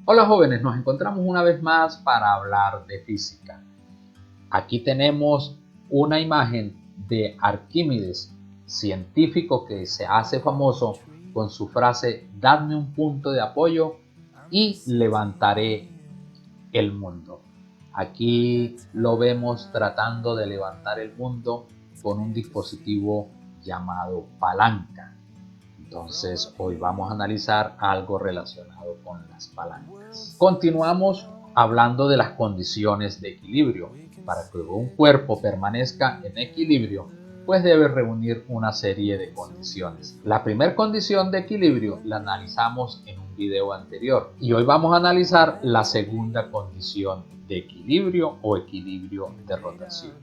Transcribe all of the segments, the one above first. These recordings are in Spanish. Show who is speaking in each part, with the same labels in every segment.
Speaker 1: Hola jóvenes, nos encontramos una vez más para hablar de física. Aquí tenemos una imagen de Arquímedes, científico que se hace famoso con su frase "Dadme un punto de apoyo y levantaré el mundo". Aquí lo vemos tratando de levantar el mundo con un dispositivo llamado palanca. Entonces hoy vamos a analizar algo relacionado con las palancas. Continuamos hablando de las condiciones de equilibrio. Para que un cuerpo permanezca en equilibrio, pues debe reunir una serie de condiciones. La primera condición de equilibrio la analizamos en un video anterior y hoy vamos a analizar la segunda condición de equilibrio o equilibrio de rotación.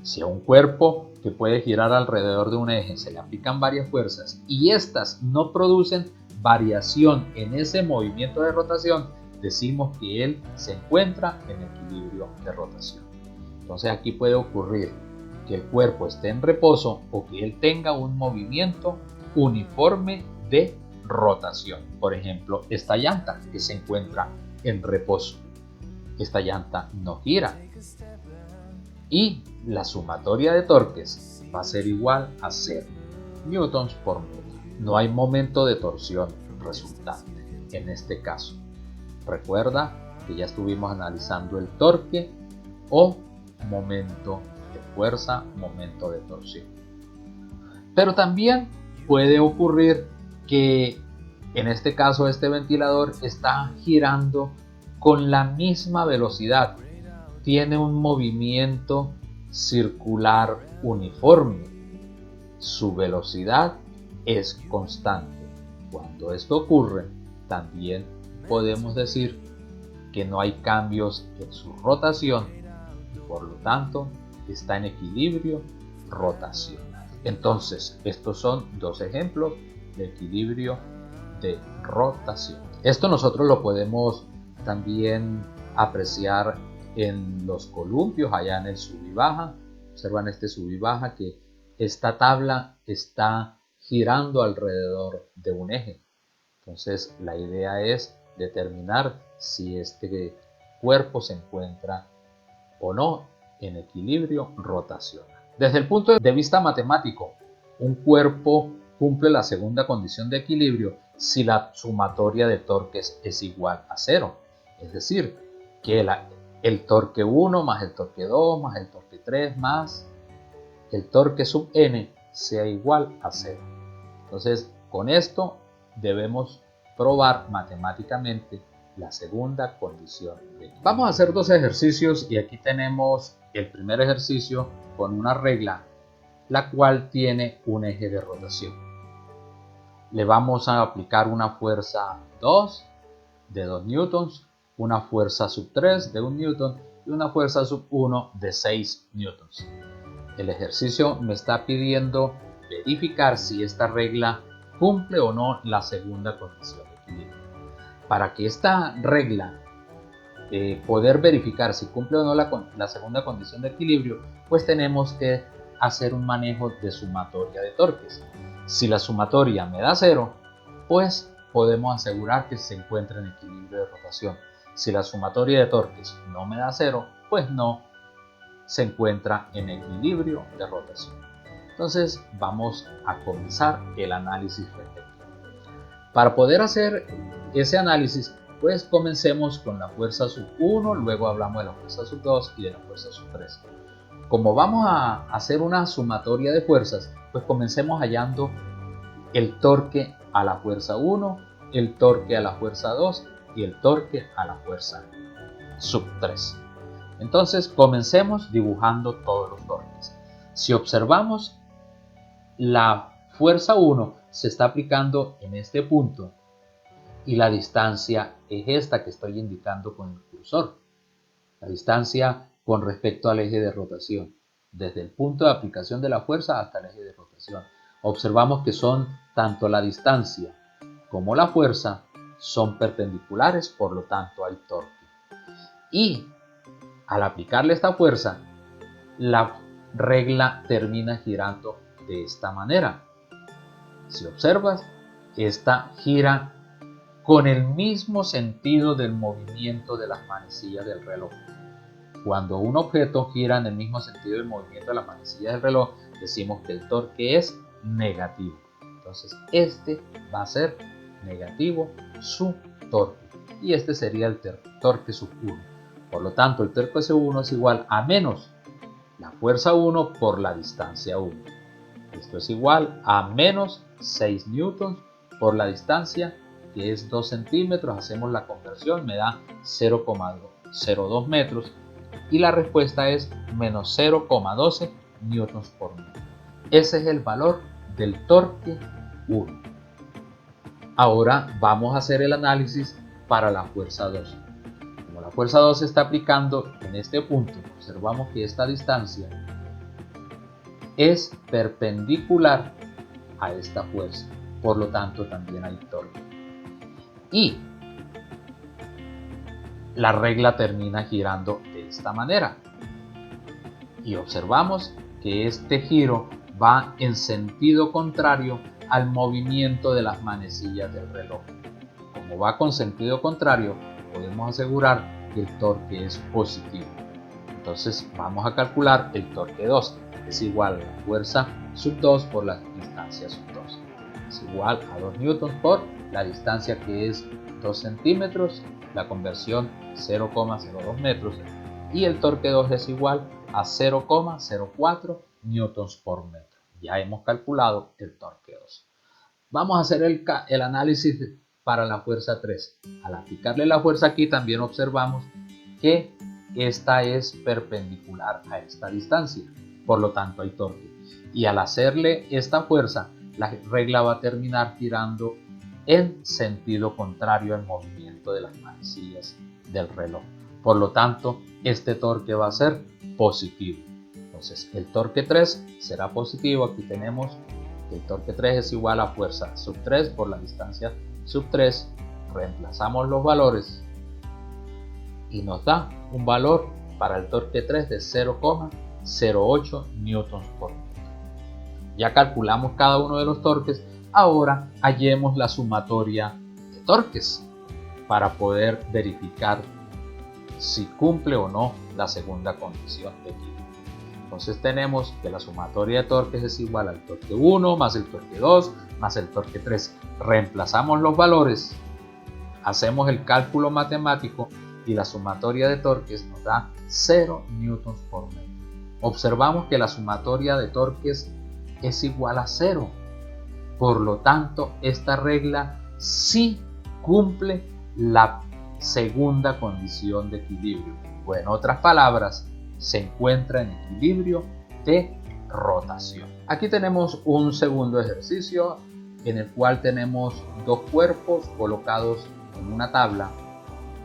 Speaker 1: Si a un cuerpo que puede girar alrededor de un eje se le aplican varias fuerzas y estas no producen variación en ese movimiento de rotación, decimos que él se encuentra en equilibrio de rotación. Entonces aquí puede ocurrir que el cuerpo esté en reposo o que él tenga un movimiento uniforme de rotación. Por ejemplo, esta llanta que se encuentra en reposo. Esta llanta no gira. Y la sumatoria de torques va a ser igual a 0 newtons por metro. No hay momento de torsión resultante en este caso. Recuerda que ya estuvimos analizando el torque o momento de fuerza, momento de torsión. Pero también puede ocurrir que en este caso este ventilador está girando con la misma velocidad. Tiene un movimiento circular uniforme. Su velocidad es constante. Cuando esto ocurre, también podemos decir que no hay cambios en su rotación y por lo tanto está en equilibrio rotacional. Entonces, estos son dos ejemplos de equilibrio de rotación. Esto nosotros lo podemos también apreciar en los columpios, allá en el sub y baja. Observan este sub y baja que esta tabla está girando alrededor de un eje. Entonces la idea es determinar si este cuerpo se encuentra o no en equilibrio rotacional. Desde el punto de vista matemático, un cuerpo cumple la segunda condición de equilibrio si la sumatoria de torques es igual a 0. Es decir, que el torque 1 más el torque 2 más el torque 3 más el torque sub n sea igual a 0. Entonces, con esto debemos probar matemáticamente la segunda condición de equilibrio. Vamos a hacer dos ejercicios y aquí tenemos el primer ejercicio con una regla la cual tiene un eje de rotación. Le vamos a aplicar una fuerza 2 de 2 newtons, una fuerza sub 3 de 1 newton y una fuerza sub 1 de 6 newtons. El ejercicio me está pidiendo verificar si esta regla cumple o no la segunda condición de equilibrio. Para que esta regla poder verificar si cumple o no la segunda condición de equilibrio, pues tenemos que hacer un manejo de sumatoria de torques. Si la sumatoria me da 0, pues podemos asegurar que se encuentra en equilibrio de rotación. Si la sumatoria de torques no me da 0, pues no se encuentra en equilibrio de rotación. Entonces vamos a comenzar el análisis respectivo. Para poder hacer ese análisis, pues comencemos con la fuerza sub 1, luego hablamos de la fuerza sub 2 y de la fuerza sub 3. Como vamos a hacer una sumatoria de fuerzas, pues comencemos hallando el torque a la fuerza 1, el torque a la fuerza 2 y el torque a la fuerza sub 3. Entonces comencemos dibujando todos los torques. Si observamos, la fuerza 1 se está aplicando en este punto y la distancia es esta que estoy indicando con el cursor. La distancia con respecto al eje de rotación, desde el punto de aplicación de la fuerza hasta el eje de rotación. Observamos que son tanto la distancia como la fuerza son perpendiculares, por lo tanto hay torque. Y al aplicarle esta fuerza, la regla termina girando de esta manera. Si observas, esta gira con el mismo sentido del movimiento de las manecillas del reloj. Cuando un objeto gira en el mismo sentido del movimiento de las manecillas del reloj, decimos que el torque es negativo. Entonces este va a ser negativo su torque y este sería el torque sub 1. Por lo tanto, el torque sub 1 es igual a menos la fuerza 1 por la distancia 1. Esto es igual a menos 6 newtons por la distancia, que es 2 centímetros. Hacemos la conversión, me da 0,02 metros. Y la respuesta es menos 0,12 newtons por metro. Ese es el valor del torque 1. Ahora vamos a hacer el análisis para la fuerza 2. Como la fuerza 2 se está aplicando en este punto, observamos que esta distancia es perpendicular a esta fuerza, por lo tanto también hay torque. Y la regla termina girando de esta manera. Y observamos que este giro va en sentido contrario al movimiento de las manecillas del reloj. Como va con sentido contrario, podemos asegurar que el torque es positivo. Entonces vamos a calcular el torque 2. Es igual a la fuerza sub 2 por la distancia sub 2. Es igual a 2 newtons por la distancia, que es 2 centímetros, la conversión 0,02 metros, y el torque 2 es igual a 0,04 newtons por metro. Ya hemos calculado el torque 2. Vamos a hacer el análisis para la fuerza 3. Al aplicarle la fuerza aquí también observamos que esta es perpendicular a esta distancia, por lo tanto hay torque. Y al hacerle esta fuerza, la regla va a terminar girando en sentido contrario al movimiento de las manecillas del reloj. Por lo tanto, este torque va a ser positivo. Entonces, el torque 3 será positivo. Aquí tenemos que el torque 3 es igual a fuerza sub 3 por la distancia sub 3. Reemplazamos los valores y nos da un valor para el torque 3 de 0,08 newtons por metro. Ya calculamos cada uno de los torques. Ahora hallemos la sumatoria de torques para poder verificar si cumple o no la segunda condición de equilibrio. Entonces tenemos que la sumatoria de torques es igual al torque 1 más el torque 2 más el torque 3. Reemplazamos los valores, hacemos el cálculo matemático y la sumatoria de torques nos da 0 newtons por metro. Observamos que la sumatoria de torques es igual a 0. Por lo tanto, esta regla sí cumple la segunda condición de equilibrio, o en otras palabras, se encuentra en equilibrio de rotación. Aquí tenemos un segundo ejercicio en el cual tenemos dos cuerpos colocados en una tabla,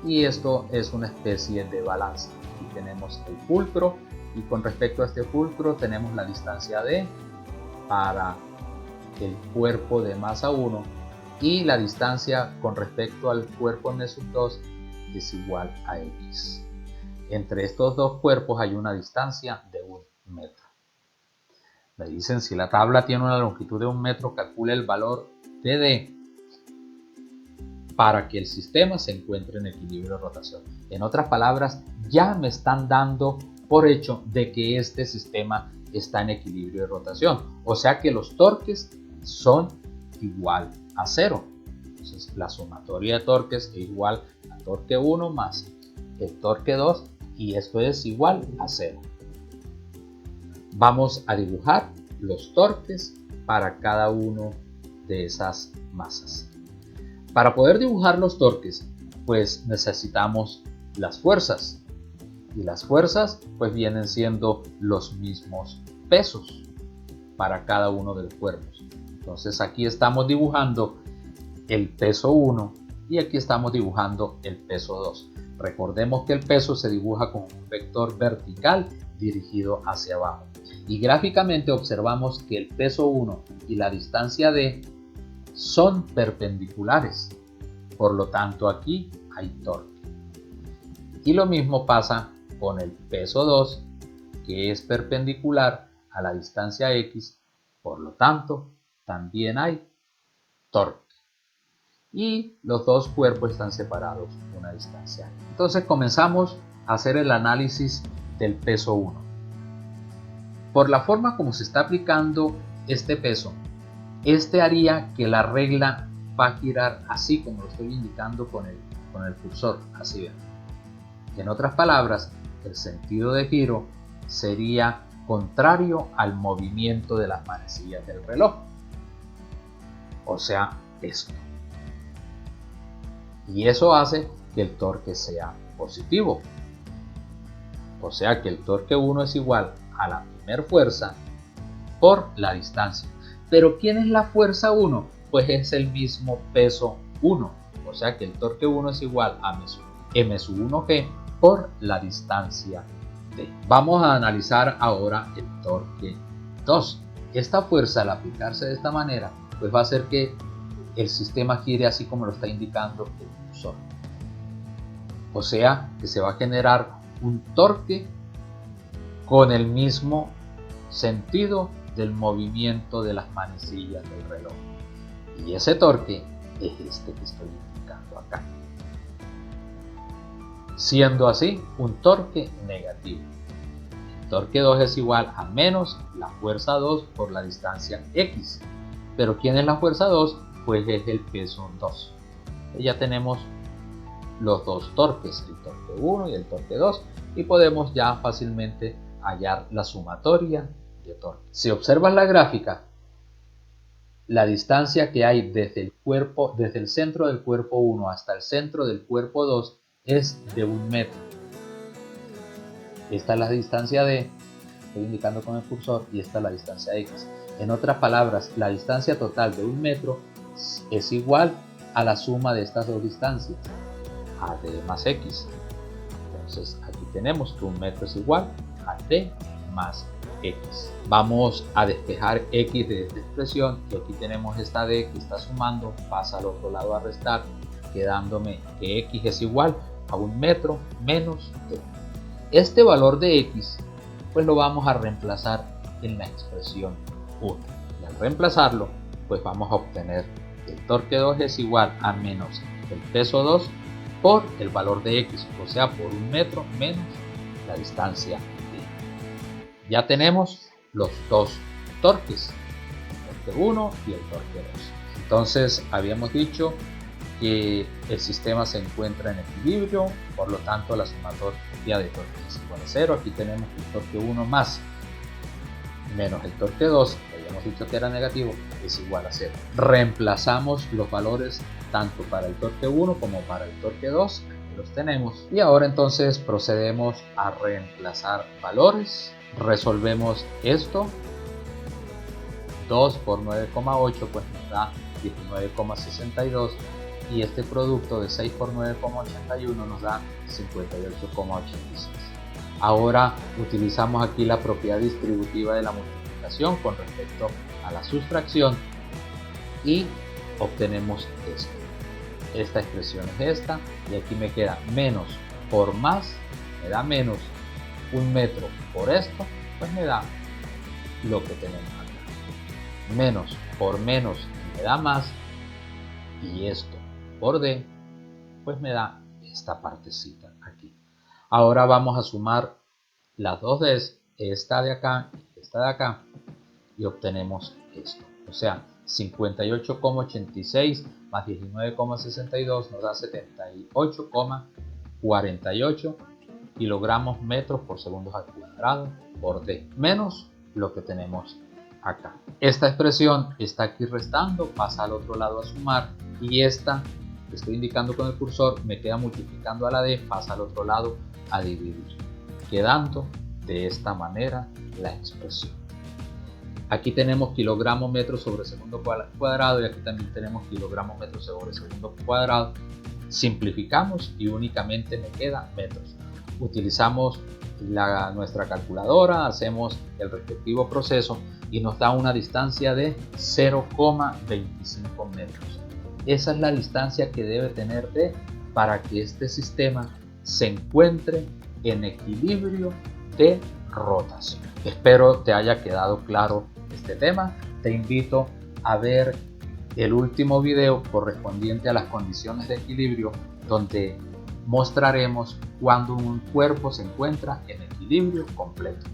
Speaker 1: y esto es una especie de balance. Aquí tenemos el fulcro, y con respecto a este fulcro tenemos la distancia D para el cuerpo de masa 1, y la distancia con respecto al cuerpo M sub 2 es igual a X. Entre estos dos cuerpos hay una distancia de 1 metro. Me dicen, si la tabla tiene una longitud de 1 metro, calcule el valor de D para que el sistema se encuentre en equilibrio de rotación. En otras palabras, ya me están dando por hecho de que este sistema está en equilibrio de rotación. O sea que los torques son igual a 0. Entonces la sumatoria de torques es igual a torque 1 más el torque 2, y esto es igual a 0. Vamos a dibujar los torques para cada uno de esas masas. Para poder dibujar los torques, pues necesitamos las fuerzas. Y las fuerzas pues vienen siendo los mismos pesos para cada uno de los cuerpos. Entonces aquí estamos dibujando el peso 1 y aquí estamos dibujando el peso 2. Recordemos que el peso se dibuja con un vector vertical dirigido hacia abajo. Y gráficamente observamos que el peso 1 y la distancia D son perpendiculares. Por lo tanto, aquí hay torque. Y lo mismo pasa con el peso 2, que es perpendicular a la distancia X. Por lo tanto, también hay torque. y los dos cuerpos están separados una distancia. Entonces comenzamos a hacer el análisis del peso 1. Por la forma como se está aplicando este peso, este haría que la regla va a girar así como lo estoy indicando con el cursor, así ven. En otras palabras, el sentido de giro sería contrario al movimiento de las manecillas del reloj, o sea, esto. Y eso hace que el torque sea positivo, o sea que el torque 1 es igual a la primera fuerza por la distancia. Pero ¿quién es la fuerza 1? Pues es el mismo peso 1, o sea que el torque 1 es igual a m1g por la distancia d. Vamos a analizar ahora el torque 2. Esta fuerza, al aplicarse de esta manera, pues va a hacer que el sistema gire así como lo está indicando el cursor. O sea que se va a generar un torque con el mismo sentido del movimiento de las manecillas del reloj. Y ese torque es este que estoy indicando acá, siendo así un torque negativo. El torque 2 es igual a menos la fuerza 2 por la distancia x. Pero ¿quién es la fuerza 2? Pues es el peso 2. Ya tenemos los dos torques, el torque 1 y el torque 2, y podemos ya fácilmente hallar la sumatoria de torque. Si observas la gráfica, la distancia que hay desde el centro del cuerpo 1 hasta el centro del cuerpo 2 es de 1 metro. Esta es la distancia D, estoy indicando con el cursor, y esta es la distancia X. En otras palabras, la distancia total de 1 metro es igual a la suma de estas dos distancias, AD más X. Entonces aquí tenemos que 1 metro es igual a D más X. Vamos a despejar X de esta expresión, y aquí tenemos esta D que está sumando, pasa al otro lado a restar, quedándome que X es igual a 1 metro menos D. Este valor de X pues lo vamos a reemplazar en la expresión 1. Y al reemplazarlo pues vamos a obtener que el torque 2 es igual a menos el peso 2 por el valor de X, o sea por 1 metro menos la distancia D. Ya tenemos los dos torques, el torque 1 y el torque 2. Entonces habíamos dicho que el sistema se encuentra en equilibrio, por lo tanto la sumatoria de torques es igual a 0. Aquí tenemos el torque 1 más menos el torque 2, que habíamos dicho que era negativo, es igual a 0. Reemplazamos los valores tanto para el torque 1 como para el torque 2, aquí los tenemos. Y ahora entonces procedemos a reemplazar valores. Resolvemos esto. 2 por 9,8 pues nos da 19,62, y este producto de 6 por 9,81 nos da 58,86. Ahora utilizamos aquí la propiedad distributiva de la multiplicación con respecto a la sustracción y obtenemos esto. Esta expresión es esta, y aquí me queda menos por más, me da menos 1 metro por esto, pues me da lo que tenemos acá. Menos por menos me da más, y esto por D pues me da esta partecita aquí. Ahora vamos a sumar las dos D's, esta de acá y esta de acá, y obtenemos esto. O sea, 58,86 más 19,62 nos da 78,48 kilogramos metros por segundos al cuadrado por D, menos lo que tenemos acá. Esta expresión está aquí restando, pasa al otro lado a sumar, y esta que estoy indicando con el cursor me queda multiplicando a la D, pasa al otro lado a dividir, quedando de esta manera la expresión. Aquí tenemos kilogramos metros sobre segundo cuadrado, y aquí también tenemos kilogramos metros sobre segundo cuadrado. Simplificamos y únicamente me queda metros. Utilizamos nuestra calculadora, hacemos el respectivo proceso y nos da una distancia de 0,25 metros. Esa es la distancia que debe tener D para que este sistema se encuentre en equilibrio de rotación. Espero te haya quedado claro este tema. Te invito a ver el último video correspondiente a las condiciones de equilibrio, donde mostraremos cuando un cuerpo se encuentra en equilibrio completo.